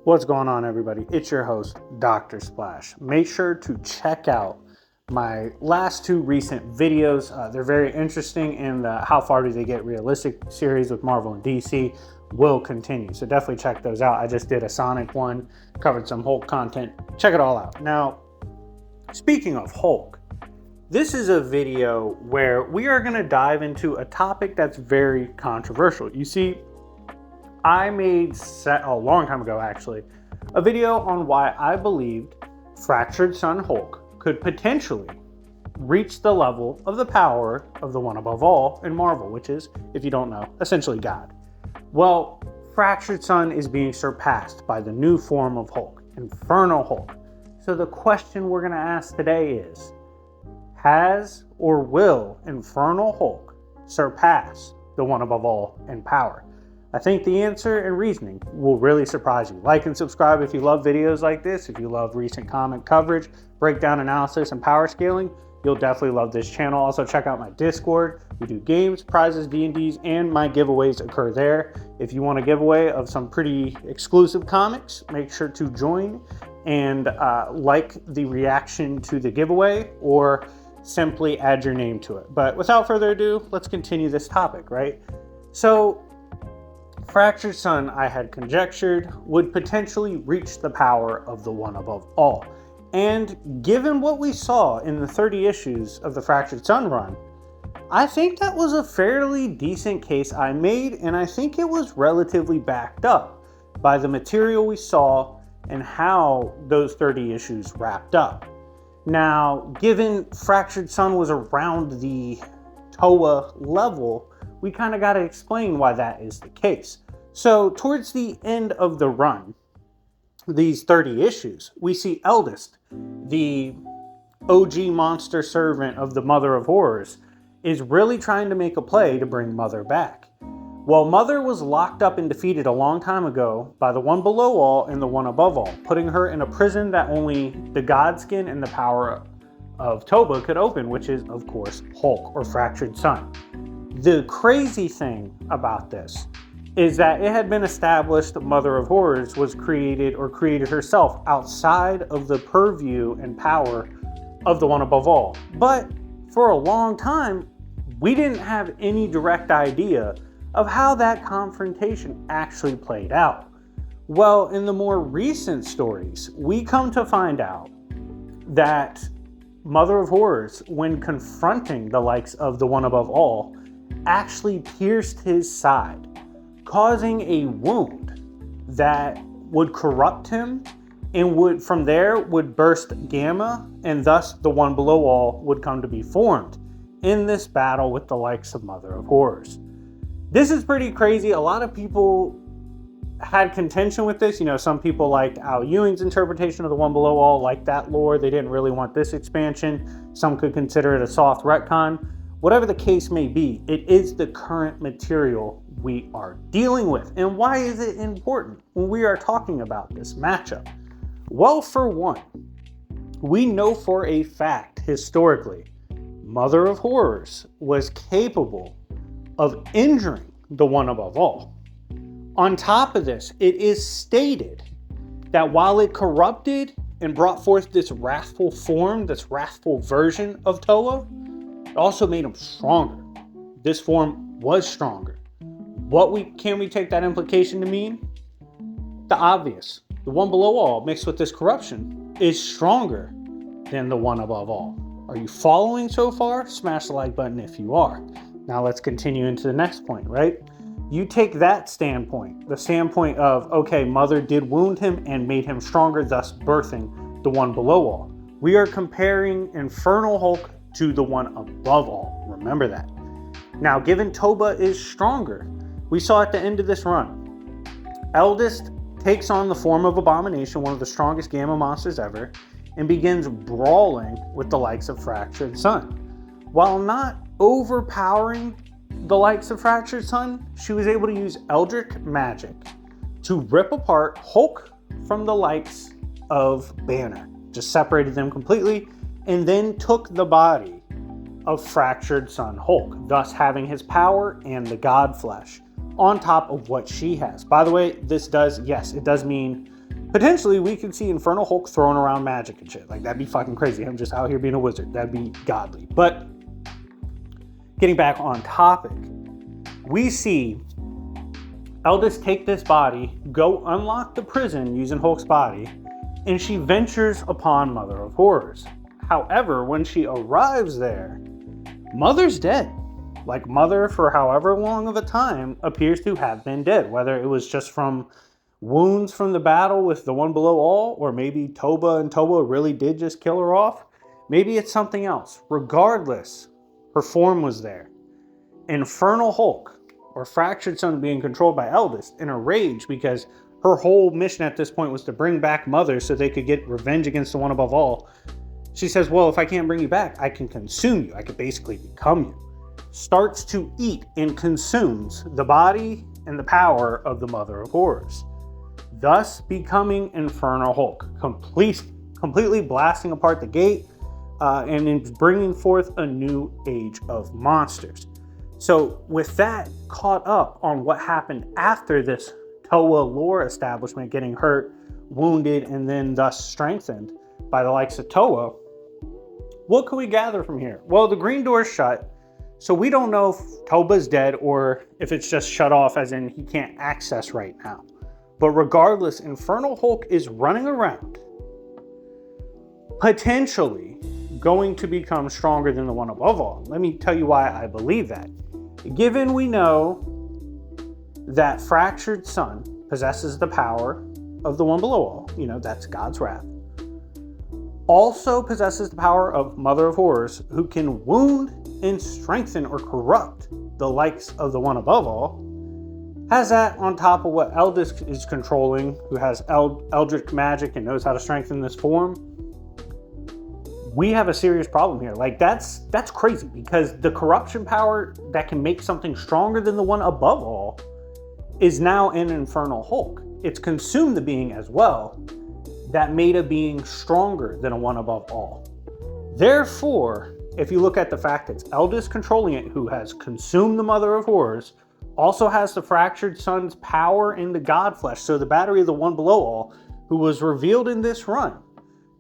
What's going on, everybody? It's your host, Dr. Splash. Make sure to check out my last two recent videos. They're very interesting, and the How Far Do They Get Realistic series with Marvel and DC will continue. So definitely check those out. I just did a Sonic one, covered some Hulk content. Check it all out. Now, speaking of Hulk, this is a video where we are going to dive into a topic that's very controversial. You see, I made a long time ago, actually, a video on why I believed Fractured Sun Hulk could potentially reach the level of the power of the one above all in Marvel, which is, if you don't know, essentially God. Well, Fractured Sun is being surpassed by the new form of Hulk, Infernal Hulk. So the question we're going to ask today is, has or will Infernal Hulk surpass the one above all in power? I think the answer and reasoning will really surprise you. Like and subscribe if you love videos like this. If you love recent comic coverage, breakdown analysis, and power scaling, you'll definitely love this channel. Also, check out my Discord. We do games, prizes, D&Ds, and my giveaways occur there. If you want a giveaway of some pretty exclusive comics, make sure to join and like the reaction to the giveaway, or simply add your name to it. But without further ado, let's continue this topic, right? So, Fractured Sun, I had conjectured, would potentially reach the power of the one above all. And given what we saw in the 30 issues of the Fractured Sun run, I think that was a fairly decent case I made, and I think it was relatively backed up by the material we saw and how those 30 issues wrapped up. Now, given Fractured Sun was around the TOA level, we kind of got to explain why that is the case. So towards the end of the run, these 30 issues, we see Eldest, the OG monster servant of the Mother of Horrors, is really trying to make a play to bring Mother back. Well, Mother was locked up and defeated a long time ago by the one below all and the one above all, putting her in a prison that only the Godskin and the power of Toba could open, which is, of course, Hulk or Fractured Sun. The crazy thing about this is that it had been established that Mother of Horrors was created herself outside of the purview and power of the one above all. But for a long time, we didn't have any direct idea of how that confrontation actually played out. Well, in the more recent stories, we come to find out that Mother of Horrors, when confronting the likes of the one above all, actually pierced his side, causing a wound that would corrupt him and from there would burst Gamma, and thus the one below all would come to be formed in this battle with the likes of Mother of Horrors. This is pretty crazy. A lot of people had contention with this. You know, some people liked Al Ewing's interpretation of the one below all, like that lore. They didn't really want this expansion. Some could consider it a soft retcon. Whatever the case may be, it is the current material we are dealing with. And why is it important when we are talking about this matchup? Well, for one, we know for a fact, historically, Mother of Horrors was capable of injuring the one above all. On top of this, it is stated that while it corrupted and brought forth this wrathful form, this wrathful version of Toa, it also made him stronger. This form was stronger. Can we take that implication to mean? The obvious. The one below all mixed with this corruption is stronger than the one above all. Are you following so far? Smash the like button if you are. Now let's continue into the next point, right? You take that standpoint, the standpoint of, okay, Mother did wound him and made him stronger, thus birthing the one below all. We are comparing Infernal Hulk to the one above all. Remember that. Now, given Toba is stronger, we saw at the end of this run, Eldest takes on the form of Abomination, one of the strongest Gamma monsters ever, and begins brawling with the likes of Fractured Sun. While not overpowering the likes of Fractured Sun, she was able to use Eldritch magic to rip apart Hulk from the likes of Banner. Just separated them completely, and then took the body of Fractured Sun Hulk, thus having his power and the God flesh on top of what she has. By the way, this does, yes, it does mean potentially we could see Infernal Hulk throwing around magic and shit. Like, that'd be fucking crazy. Him just out here being a wizard. That'd be godly. But getting back on topic, we see Eldest take this body, go unlock the prison using Hulk's body, and she ventures upon Mother of Horrors. However, when she arrives there, Mother's dead. Like, Mother, for however long of a time, appears to have been dead. Whether it was just from wounds from the battle with the One Below All, or maybe Toba and Toba really did just kill her off. Maybe it's something else. Regardless, her form was there. Infernal Hulk, or Fractured Sun, being controlled by Eldest, in a rage because her whole mission at this point was to bring back Mother so they could get revenge against the One Above All. She says, well, if I can't bring you back, I can consume you. I could basically become you. Starts to eat and consumes the body and the power of the Mother of Horrors, thus becoming Infernal Hulk, completely blasting apart the gate and in bringing forth a new age of monsters. So with that caught up on what happened after this Toa lore establishment getting hurt, wounded, and then thus strengthened by the likes of Toa, what can we gather from here? Well, the green door is shut, so we don't know if Toba's dead or if it's just shut off as in he can't access right now. But regardless, Infernal Hulk is running around, potentially going to become stronger than the One Above All. Let me tell you why I believe that. Given we know that Fractured Sun possesses the power of the One Below All, that's God's wrath, also possesses the power of Mother of Horrors, who can wound and strengthen or corrupt the likes of the One Above All, has that on top of what Eldest is controlling, who has Eldritch magic and knows how to strengthen this form. We have a serious problem here. Like, that's crazy, because the corruption power that can make something stronger than the One Above All is now in Infernal Hulk. It's consumed the being as well that made a being stronger than a One Above All. Therefore, if you look at the fact it's Eldest controlling it, who has consumed the Mother of Horrors, also has the Fractured Sun's power in the God Flesh, so the battery of the One Below All, who was revealed in this run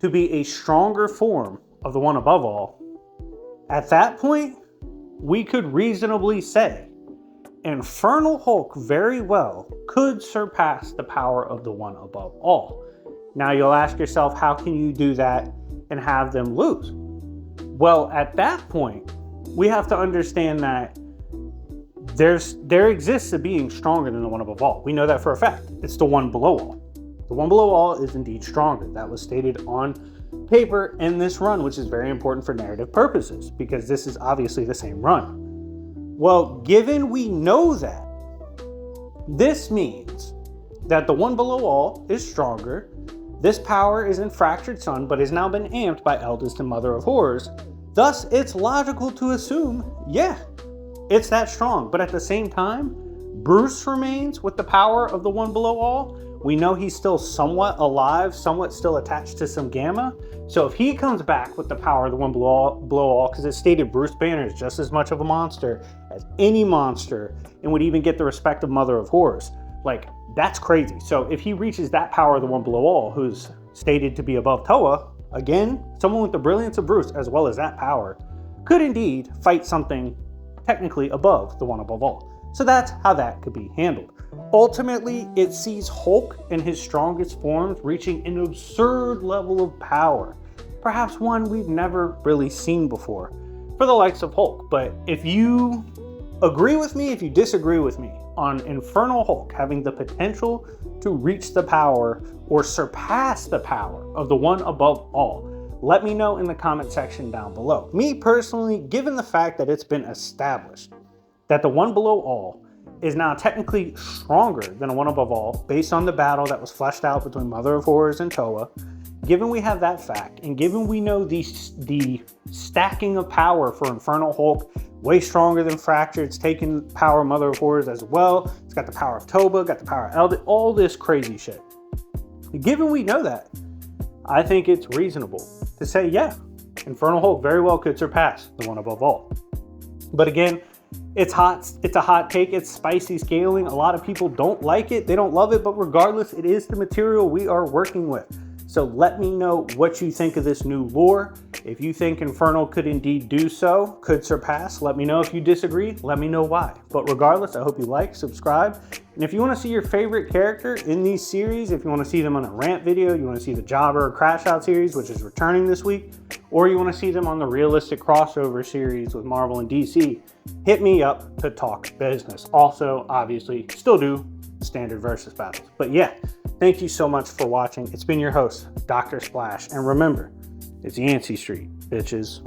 to be a stronger form of the One Above All, at that point, we could reasonably say Infernal Hulk very well could surpass the power of the One Above All. Now you'll ask yourself, how can you do that and have them lose? Well, at that point, we have to understand that there exists a being stronger than the One Above All. We know that for a fact. It's the One Below All. The One Below All is indeed stronger. That was stated on paper in this run, which is very important for narrative purposes, because this is obviously the same run. Well, given we know that, this means that the One Below All is stronger. This power is in Fractured Sun, but has now been amped by Eldest and Mother of Horrors. Thus, it's logical to assume, yeah, it's that strong. But at the same time, Bruce remains with the power of the One Below All. We know he's still somewhat alive, somewhat still attached to some Gamma. So if he comes back with the power of the One Below All, because it's stated Bruce Banner is just as much of a monster as any monster and would even get the respect of Mother of Horrors. Like, that's crazy. So if he reaches that power of the One Below All, who's stated to be above Toa, again, someone with the brilliance of Bruce as well as that power, could indeed fight something technically above the One Above All. So that's how that could be handled. Ultimately, it sees Hulk in his strongest forms reaching an absurd level of power, perhaps one we've never really seen before for the likes of Hulk. But if you agree with me, if you disagree with me on Infernal Hulk having the potential to reach the power or surpass the power of the One Above All, let me know in the comment section down below. Me personally, given the fact that it's been established that the One Below All is now technically stronger than a One Above All based on the battle that was fleshed out between Mother of Horrors and Toa, given we have that fact, and given we know the stacking of power for Infernal Hulk, way stronger than Fractured, it's taking power of Mother of Horrors as well, it's got the power of Toba, got the power of Eldest, all this crazy shit. Given we know that, I think it's reasonable to say, yeah, Infernal Hulk very well could surpass the One Above All. But again, It's hot. It's a hot take. It's spicy scaling. A lot of people don't like it. They don't love it, but regardless, it is the material we are working with. So let me know what you think of this new lore. If you think Infernal could indeed do so, could surpass, let me know. If you disagree, let me know why. But regardless, I hope you like, subscribe. And if you want to see your favorite character in these series, if you want to see them on a rant video, you want to see the Jobber or Crash Out series, which is returning this week, or you want to see them on the realistic crossover series with Marvel and DC, hit me up to talk business. Also, obviously, still do standard versus battles. But yeah, thank you so much for watching. It's been your host, Dr. Splash. And remember, it's Yancey Street, bitches.